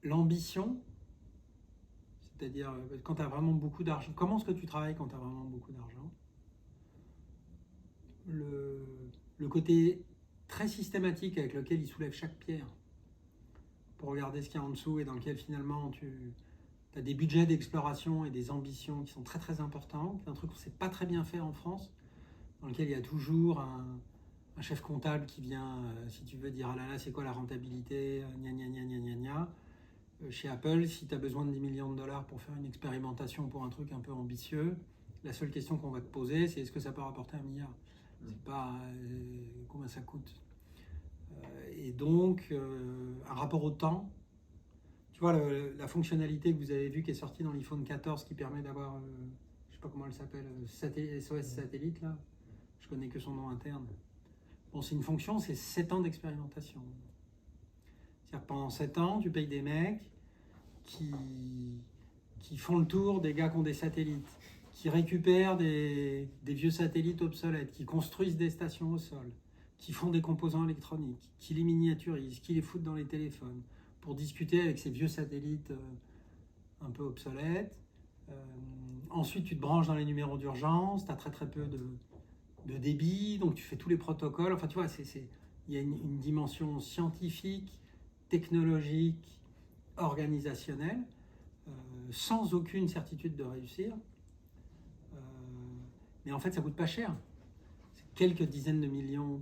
l'ambition, c'est-à-dire quand tu as vraiment beaucoup d'argent, comment est-ce que tu travailles quand tu as vraiment beaucoup d'argent? Le côté très systématique avec lequel il soulève chaque pierre pour regarder ce qu'il y a en dessous et dans lequel finalement tu as des budgets d'exploration et des ambitions qui sont très très importants, un truc qu'on ne sait pas très bien faire en France, dans lequel il y a toujours un chef comptable qui vient, si tu veux, dire ah là là, c'est quoi la rentabilité, gna gna gna gna gna gna. Chez Apple, si tu as besoin de 10 millions de dollars pour faire une expérimentation pour un truc un peu ambitieux, la seule question qu'on va te poser, c'est est-ce que ça peut rapporter 1 milliard? C'est pas combien ça coûte. Et donc, un rapport au temps. Tu vois, la fonctionnalité que vous avez vue qui est sortie dans l'iPhone 14 qui permet d'avoir, je sais pas comment elle s'appelle, SOS satellite, là. Je connais que son nom interne. Bon, c'est une fonction, c'est 7 ans d'expérimentation. C'est-à-dire que pendant 7 ans, tu payes des mecs qui font le tour des gars qui ont des satellites, qui récupèrent des vieux satellites obsolètes, qui construisent des stations au sol, qui font des composants électroniques, qui les miniaturisent, qui les foutent dans les téléphones, pour discuter avec ces vieux satellites un peu obsolètes. Ensuite, tu te branches dans les numéros d'urgence, tu as très très peu de débit, donc tu fais tous les protocoles. Enfin, tu vois, il y a une dimension scientifique, technologique, organisationnelle, sans aucune certitude de réussir. Mais en fait, ça coûte pas cher. C'est quelques dizaines de millions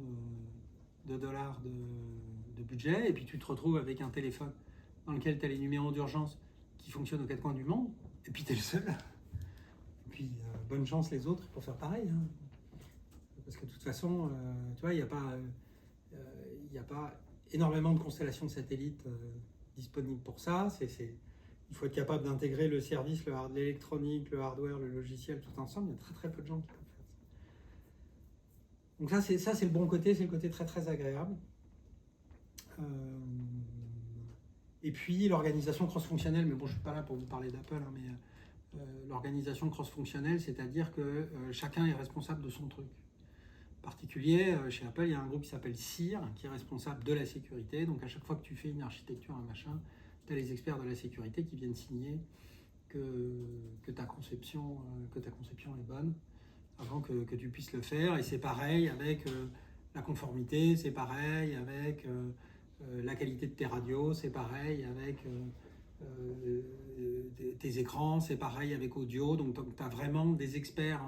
de dollars de budget, et puis tu te retrouves avec un téléphone dans lequel tu as les numéros d'urgence qui fonctionnent aux quatre coins du monde, et puis tu es le seul. Et puis, bonne chance les autres pour faire pareil. Hein. Parce que de toute façon, tu vois, il n'y a pas énormément de constellations de satellites disponibles pour ça. Il faut être capable d'intégrer le service, l'électronique, le hardware, le logiciel, tout ensemble. Il y a très très peu de gens qui peuvent faire ça. Donc ça c'est le bon côté, c'est le côté très très agréable. Et puis l'organisation cross-fonctionnelle, mais bon, je ne suis pas là pour vous parler d'Apple, hein, mais l'organisation cross-fonctionnelle, c'est-à-dire que chacun est responsable de son truc. En particulier, chez Apple, il y a un groupe qui s'appelle CIR, qui est responsable de la sécurité. Donc à chaque fois que tu fais une architecture, un machin, tu as les experts de la sécurité qui viennent signer que ta conception est bonne avant que tu puisses le faire. Et c'est pareil avec la conformité, c'est pareil avec la qualité de tes radios, c'est pareil avec tes écrans, c'est pareil avec audio. Donc tu as vraiment des experts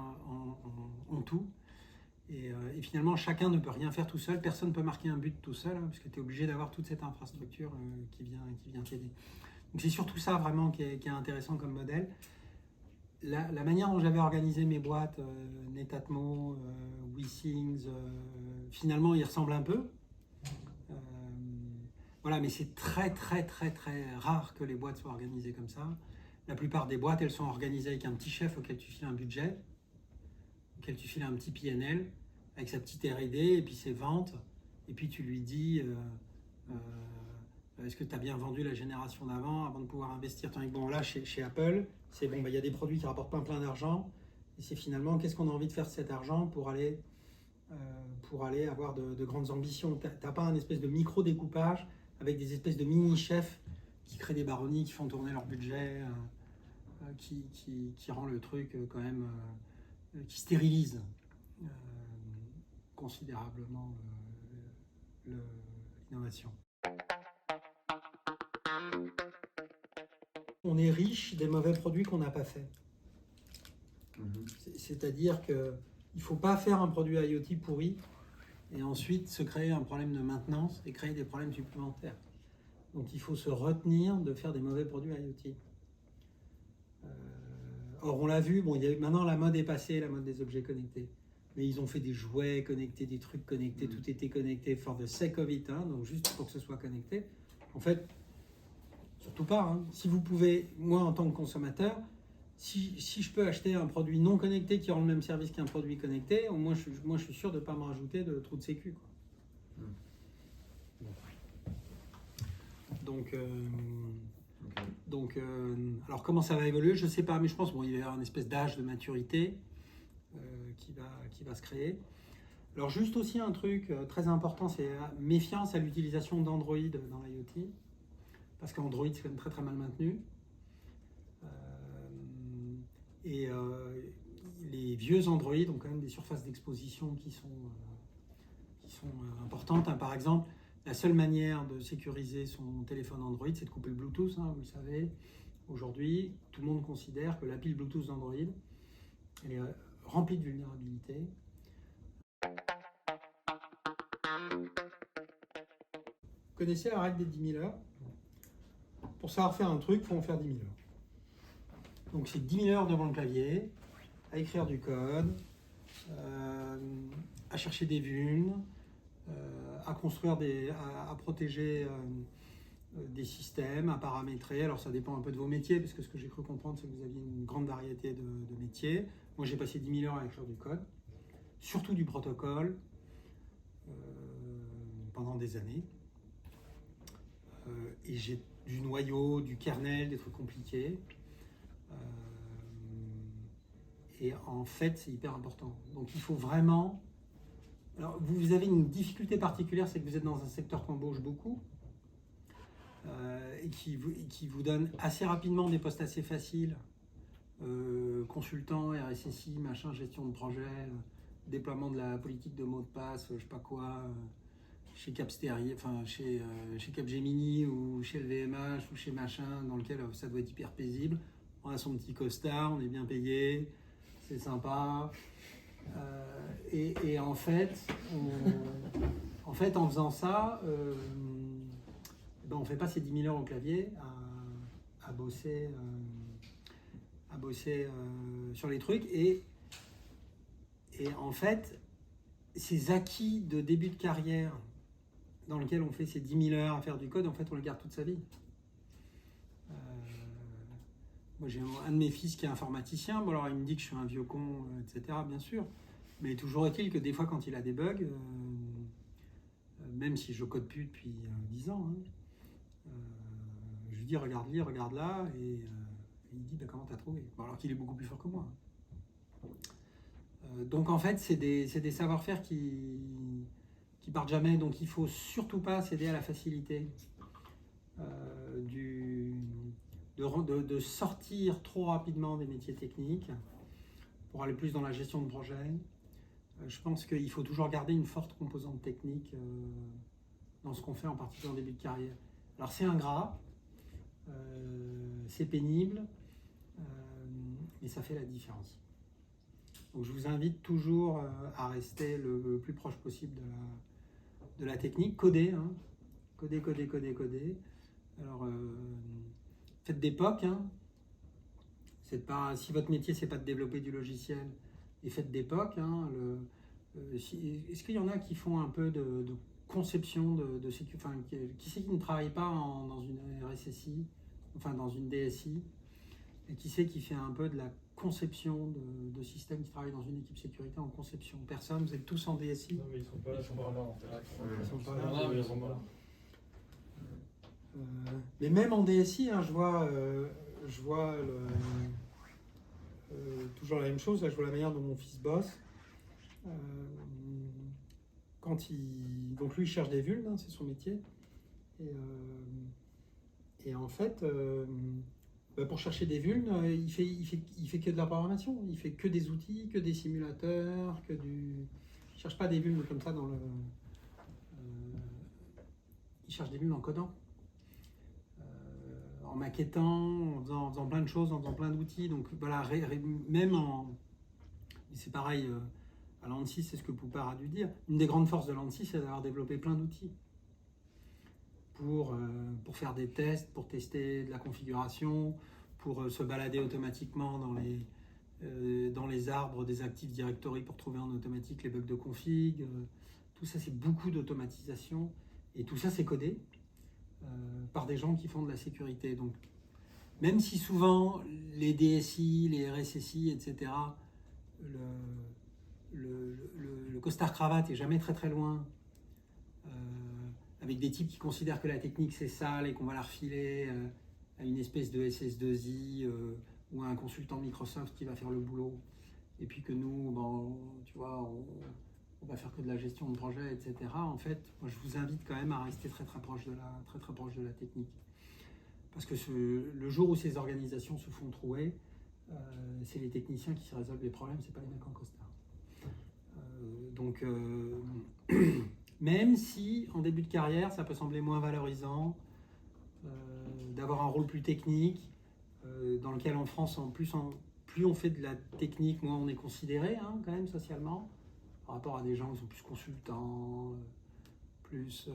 en tout. Et finalement, chacun ne peut rien faire tout seul. Personne ne peut marquer un but tout seul, hein, parce que tu es obligé d'avoir toute cette infrastructure qui vient t'aider. Donc c'est surtout ça vraiment qui est intéressant comme modèle. La manière dont j'avais organisé mes boîtes, Netatmo, WeThings, finalement, ils ressemblent un peu. Voilà, mais c'est très très très très rare que les boîtes soient organisées comme ça. La plupart des boîtes, elles sont organisées avec un petit chef auquel tu files un budget, auquel tu files un petit PNL, avec sa petite R&D, et puis ses ventes, et puis tu lui dis est-ce que tu as bien vendu la génération d'avant avant de pouvoir investir. Tandis que bon, là, chez Apple, c'est bon, il y a des produits qui rapportent plein d'argent, et c'est finalement qu'est-ce qu'on a envie de faire de cet argent pour aller avoir de grandes ambitions. Tu n'as pas un espèce de micro-découpage avec des espèces de mini-chefs qui créent des baronnies, qui font tourner leur budget, qui rend le truc quand même, qui stérilise considérablement l'innovation. On est riche des mauvais produits qu'on n'a pas fait. C'est-à-dire qu'il ne faut pas faire un produit IoT pourri et ensuite se créer un problème de maintenance et créer des problèmes supplémentaires. Donc il faut se retenir de faire des mauvais produits IoT. Or on l'a vu, bon, maintenant la mode est passée, la mode des objets connectés. Mais ils ont fait des jouets connectés, des trucs connectés, tout était connecté for the sake of it, hein, donc juste pour que ce soit connecté. En fait, surtout pas. Hein. Si vous pouvez, moi en tant que consommateur, si je peux acheter un produit non connecté qui rend le même service qu'un produit connecté, au moins je suis sûr de ne pas me rajouter de trous de sécu. Quoi. Donc, alors comment ça va évoluer, je ne sais pas, mais je pense qu'il va y avoir une espèce d'âge de maturité qui va se créer. Alors juste aussi un truc très important, c'est méfiance à l'utilisation d'Android dans l'IoT. parce qu'Android c'est quand même très très mal maintenu. Et les vieux Android ont quand même des surfaces d'exposition qui sont importantes. Par exemple, la seule manière de sécuriser son téléphone Android, c'est de couper le Bluetooth, vous le savez. Aujourd'hui, tout le monde considère que la pile Bluetooth d'Android elle est remplie de vulnérabilités. Vous connaissez la règle des 10 000 heures? Pour savoir faire un truc, il faut en faire 10 000 heures. Donc c'est 10 000 heures devant le clavier, à écrire du code, à chercher des vulnes, à construire à protéger des systèmes, à paramétrer. Alors ça dépend un peu de vos métiers, parce que ce que j'ai cru comprendre, c'est que vous aviez une grande variété de métiers. Moi j'ai passé 10 000 heures à écrire du code, surtout du protocole, pendant des années. Et j'ai du noyau, du kernel, des trucs compliqués. Et en fait, c'est hyper important. Donc il faut vraiment... Alors vous avez une difficulté particulière, c'est que vous êtes dans un secteur qui embauche beaucoup et qui vous donne assez rapidement des postes assez faciles. Consultant, RSSI, machin, gestion de projet, déploiement de la politique de mot de passe, je sais pas quoi, chez Capsteri, enfin chez Capgemini ou chez le VMH ou chez machin, dans lequel ça doit être hyper paisible. On a son petit costard, on est bien payé, c'est sympa. Et en fait, en faisant ça, on ne fait pas ces 10 000 heures au clavier à bosser sur les trucs. Et en fait, ces acquis de début de carrière dans lesquels on fait ces 10 000 heures à faire du code, en fait, on les garde toute sa vie. Moi, j'ai un de mes fils qui est informaticien. Bon, alors, il me dit que je suis un vieux con, etc., bien sûr. Mais toujours est-il que des fois, quand il a des bugs, même si je code plus depuis 10 ans, je lui dis regarde-li, regarde là, et il dit bah, comment t'as trouvé, bon, alors qu'il est beaucoup plus fort que moi. Donc en fait, c'est des savoir-faire qui partent jamais, donc il faut surtout pas céder à la facilité de sortir trop rapidement des métiers techniques pour aller plus dans la gestion de projet. Je pense qu'il faut toujours garder une forte composante technique dans ce qu'on fait, en particulier en début de carrière. Alors c'est ingrat, c'est pénible, mais ça fait la différence. Donc je vous invite toujours à rester le plus proche possible de la technique. Coder, coder. Alors faites des POC. Si votre métier c'est pas de développer du logiciel, et faites des POC. Est-ce qu'il y en a qui font un peu de conception de sécurité, enfin, qui c'est qui ne travaille pas dans une RSSI, enfin dans une DSI, et qui c'est qui fait un peu de la conception de systèmes, qui travaille dans une équipe sécurité en conception? Personne, vous êtes tous en DSI? Non, mais ils sont pas là en fait. Ils sont pas là, mais ils sont pas là. Mais même en DSI, je vois toujours la même chose. Là, je vois la manière dont mon fils bosse. Donc lui, il cherche des vulnes, c'est son métier. Et en fait, pour chercher des vulnes, il fait que de la programmation. Il fait que des outils, que des simulateurs, il cherche pas des vulnes comme ça dans le... il cherche des vulnes en codant. En maquettant, en faisant plein de choses, en faisant plein d'outils. Donc voilà, c'est pareil, à l'ANSSI, c'est ce que Poupart a dû dire. Une des grandes forces de l'ANSSI, c'est d'avoir développé plein d'outils pour faire des tests, pour tester de la configuration, pour se balader automatiquement dans les arbres des Active Directory pour trouver en automatique les bugs de config. Tout ça, c'est beaucoup d'automatisation. Et tout ça, c'est codé par des gens qui font de la sécurité. Donc, même si souvent les DSI, les RSSI, etc., le costard-cravate est jamais très très loin, avec des types qui considèrent que la technique c'est sale et qu'on va la refiler à une espèce de SS2I ou à un consultant Microsoft qui va faire le boulot, et puis que nous, tu vois, on va faire que de la gestion de projet, etc. En fait, moi je vous invite quand même à rester très très proche de la technique. Parce que le jour où ces organisations se font trouer, c'est les techniciens qui se résolvent les problèmes, c'est pas les mecs en costard. Donc, même si en début de carrière, ça peut sembler moins valorisant, d'avoir un rôle plus technique, dans lequel en France, plus on fait de la technique, moins on est considéré, hein, quand même, socialement, par rapport à des gens qui sont plus consultants, plus...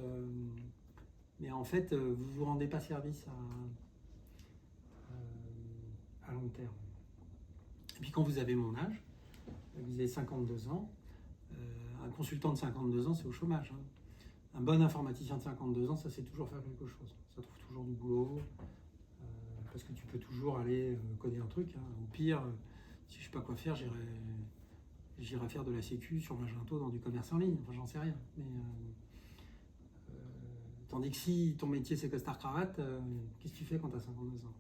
mais en fait, vous ne vous rendez pas service à long terme. Et puis quand vous avez mon âge, vous avez 52 ans, un consultant de 52 ans, c'est au chômage. Hein. Un bon informaticien de 52 ans, ça sait toujours faire quelque chose. Ça trouve toujours du boulot, parce que tu peux toujours aller coder un truc. Hein. Au pire, si je ne sais pas quoi faire, j'irai faire de la sécu sur Magento dans du commerce en ligne. Enfin, j'en sais rien. Mais, tandis que si ton métier c'est costard-cravate, qu'est-ce que tu fais quand tu as 52 ans?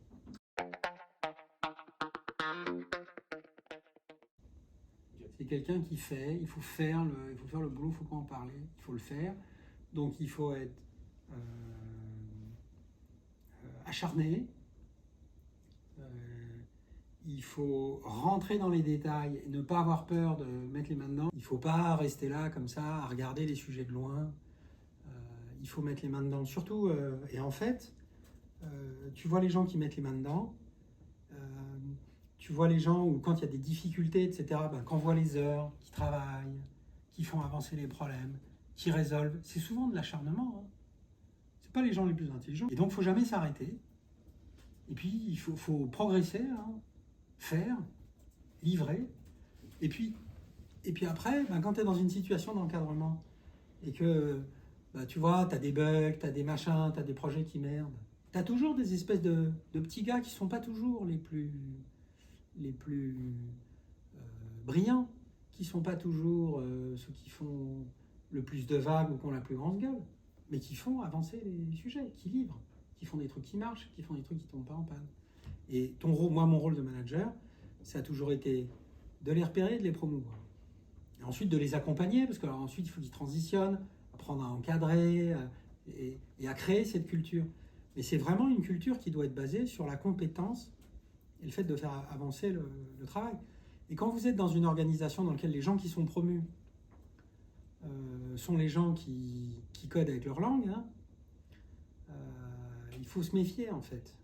C'est quelqu'un qui fait, il faut faire le boulot, il ne faut pas en parler, il faut le faire. Donc il faut être acharné, il faut rentrer dans les détails et ne pas avoir peur de mettre les mains dedans. Il ne faut pas rester là comme ça à regarder les sujets de loin. Il faut mettre les mains dedans. Surtout, et en fait, tu vois les gens qui mettent les mains dedans, tu vois les gens où quand il y a des difficultés, etc., qu'on voit les heures, qui travaillent, qui font avancer les problèmes, qui résolvent, c'est souvent de l'acharnement. Hein. C'est pas les gens les plus intelligents. Et donc, il ne faut jamais s'arrêter. Et puis, il faut progresser, hein, faire, livrer. Et puis après, quand tu es dans une situation d'encadrement et que, tu vois, tu as des bugs, tu as des machins, tu as des projets qui merdent, tu as toujours des espèces de petits gars qui ne sont pas toujours les plus brillants, qui ne sont pas toujours ceux qui font le plus de vagues ou qui ont la plus grande gueule, mais qui font avancer les sujets, qui livrent, qui font des trucs qui marchent, qui font des trucs qui ne tombent pas en panne. Et mon rôle de manager, ça a toujours été de les repérer et de les promouvoir. Et ensuite de les accompagner, parce qu'ensuite il faut qu'ils transitionnent, apprendre à encadrer et à créer cette culture. Mais c'est vraiment une culture qui doit être basée sur la compétence et le fait de faire avancer le travail. Et quand vous êtes dans une organisation dans laquelle les gens qui sont promus sont les gens qui codent avec leur langue, hein, il faut se méfier en fait.